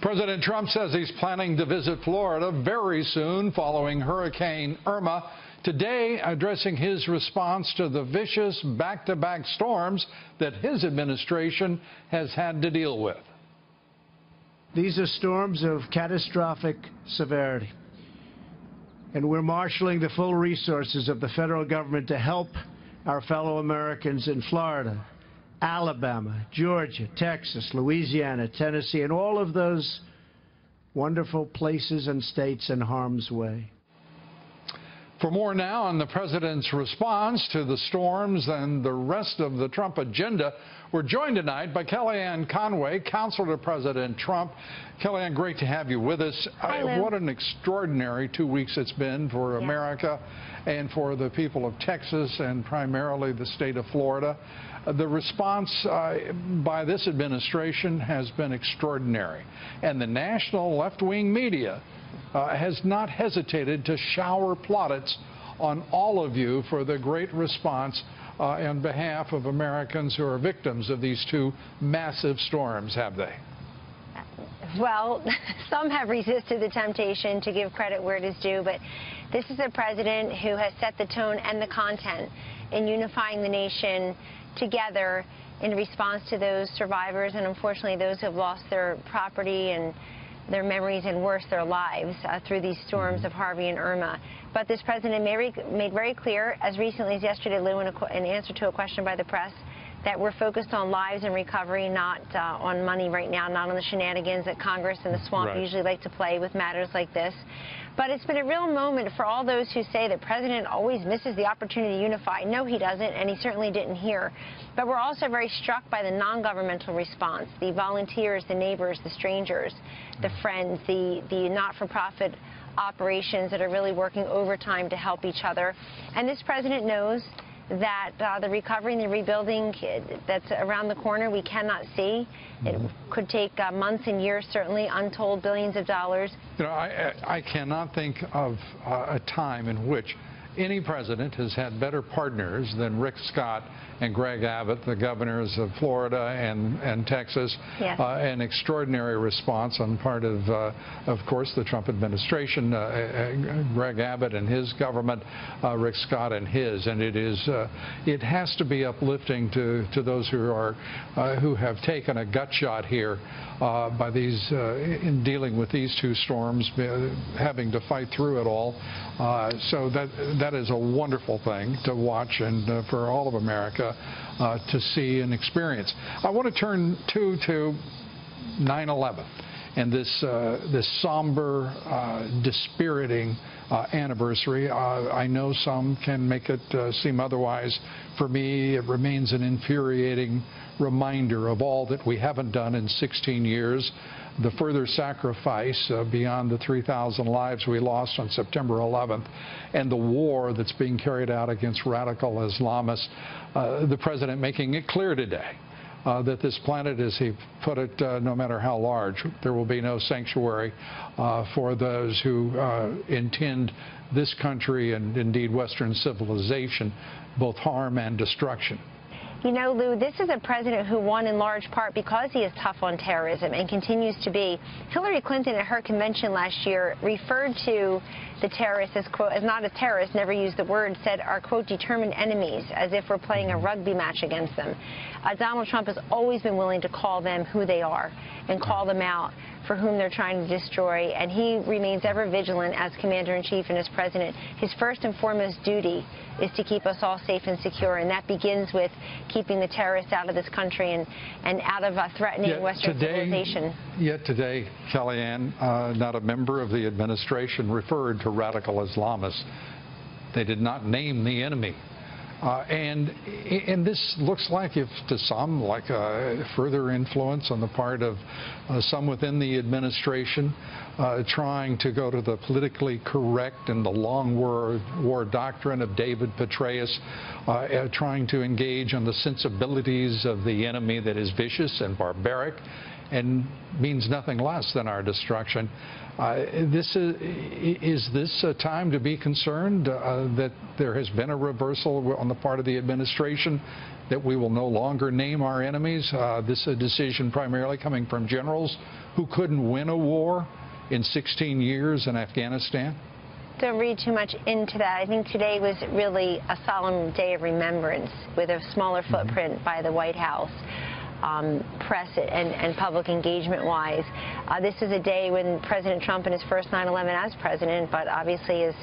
President Trump says he's planning to visit Florida very soon following Hurricane Irma. Today, addressing his response to the vicious back-to-back storms that his administration has had to deal with. These are storms of catastrophic severity, and we're marshaling the full resources of the federal government to help our fellow Americans in Florida, Alabama, Georgia, Texas, Louisiana, Tennessee, and all of those wonderful places and states in harm's way. For more now on the president's response to the storms and the rest of the Trump agenda, we're joined tonight by Kellyanne Conway, counselor to President Trump. Kellyanne, great to have you with us. Hi, what an extraordinary 2 weeks it's been for America and for the people of Texas and primarily the state of Florida. The response by this administration has been extraordinary, and the national left-wing media has not hesitated to shower plaudits on all of you for the great response on behalf of Americans who are victims of these two massive storms, have they? Well, some have resisted the temptation to give credit where it is due, but this is a president who has set the tone and the content in unifying the nation together in response to those survivors and unfortunately those who have lost their property and their memories and worse, their lives through these storms of Harvey and Irma. But this president made very clear, as recently as yesterday, Lou, in answer to a question by the press, that we're focused on lives and recovery, not on money right now, not on the shenanigans that Congress and the swamp usually like to play with matters like this. But it's been a real moment for all those who say the president always misses the opportunity to unify. No, he doesn't, and he certainly didn't here. But we're also very struck by the non-governmental response, the volunteers, the neighbors, the strangers, the friends, the not-for-profit operations that are really working overtime to help each other. And this president knows that the recovery and the rebuilding that's around the corner we cannot see. It could take months and years, certainly untold billions of dollars. You know, I cannot think of a time in which any president has had better partners than Rick Scott and Greg Abbott, the governors of Florida and Texas. Yes. An extraordinary response on part of course, the Trump administration, Greg Abbot and his government, Rick Scott and his. And it has to be uplifting to those who have taken a gut shot here by these in dealing with these two storms, having to fight through it all. So that is a wonderful thing to watch and for all of America to see and experience. I want to turn to 9/11 and this somber, dispiriting anniversary. I know some can make it seem otherwise. For me, it remains an infuriating reminder of all that we haven't done in 16 years. The further sacrifice beyond the 3,000 lives we lost on September 11th and the war that's being carried out against radical Islamists. The president making it clear today that this planet, as he put it, no matter how large, there will be no sanctuary for those who intend this country and indeed Western civilization both harm and destruction. You know, Lou, this is a president who won in large part because he is tough on terrorism and continues to be. Hillary Clinton at her convention last year referred to the terrorists as, quote, as not a terrorist, never used the word, said are, quote, determined enemies, as if we're playing a rugby match against them. Donald Trump has always been willing to call them who they are and call them out for whom they're trying to destroy, and he remains ever vigilant as commander-in-chief and as president. His first and foremost duty is to keep us all safe and secure, and that begins with keeping the terrorists out of this country and out of threatening Western civilization. Yet today, Kellyanne, not a member of the administration referred to radical Islamists. They did not name the enemy. And this looks like, if to some, like a further influence on the part of some within the administration, trying to go to the politically correct and the long war doctrine of David Petraeus, trying to engage on the sensibilities of the enemy that is vicious and barbaric and means nothing less than our destruction. Is this a time to be concerned that there has been a reversal on the part of the administration, that we will no longer name our enemies? This is a decision primarily coming from generals who couldn't win a war in 16 years in Afghanistan? Don't read too much into that. I think today was really a solemn day of remembrance with a smaller footprint by the White House. Press and public engagement-wise. This is a day when President Trump and his first 9/11 as president, but obviously his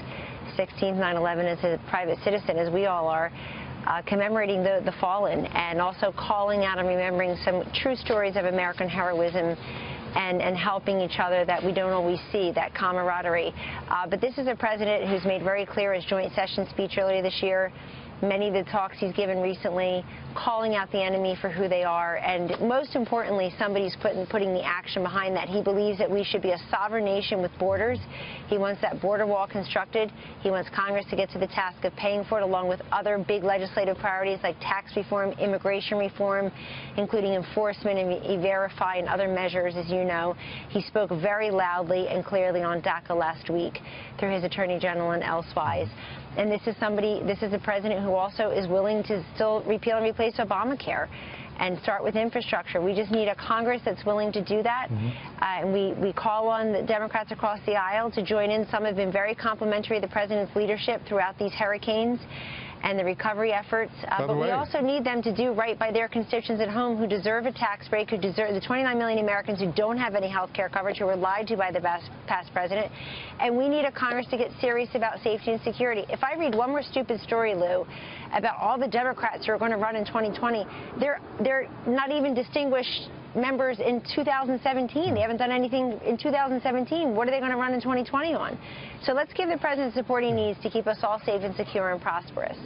16th 9/11 as a private citizen, as we all are, commemorating the fallen and also calling out and remembering some true stories of American heroism and helping each other that we don't always see, that camaraderie. But this is a president who's made very clear his joint session speech earlier this year, many of the talks he's given recently, calling out the enemy for who they are, and most importantly, somebody's putting the action behind that. He believes that we should be a sovereign nation with borders. He wants that border wall constructed. He wants Congress to get to the task of paying for it, along with other big legislative priorities like tax reform, immigration reform, including enforcement and E-Verify and other measures, as you know. He spoke very loudly and clearly on DACA last week through his Attorney General and elsewise. And this is a president who also is willing to still repeal and replace Obamacare and start with infrastructure. We just need a Congress that's willing to do that. And we call on the Democrats across the aisle to join in. Some have been very complimentary of the president's leadership throughout these hurricanes and the recovery efforts. But we also need them to do right by their constituents at home who deserve a tax break, who deserve the 29 million Americans who don't have any health care coverage, who were lied to by the past president. And we need a Congress to get serious about safety and security. If I read one more stupid story, Lou, about all the Democrats who are going to run in 2020, they're not even distinguished members in 2017. They haven't done anything in 2017. What are they going to run in 2020 on? So let's give the president the support he needs to keep us all safe and secure and prosperous.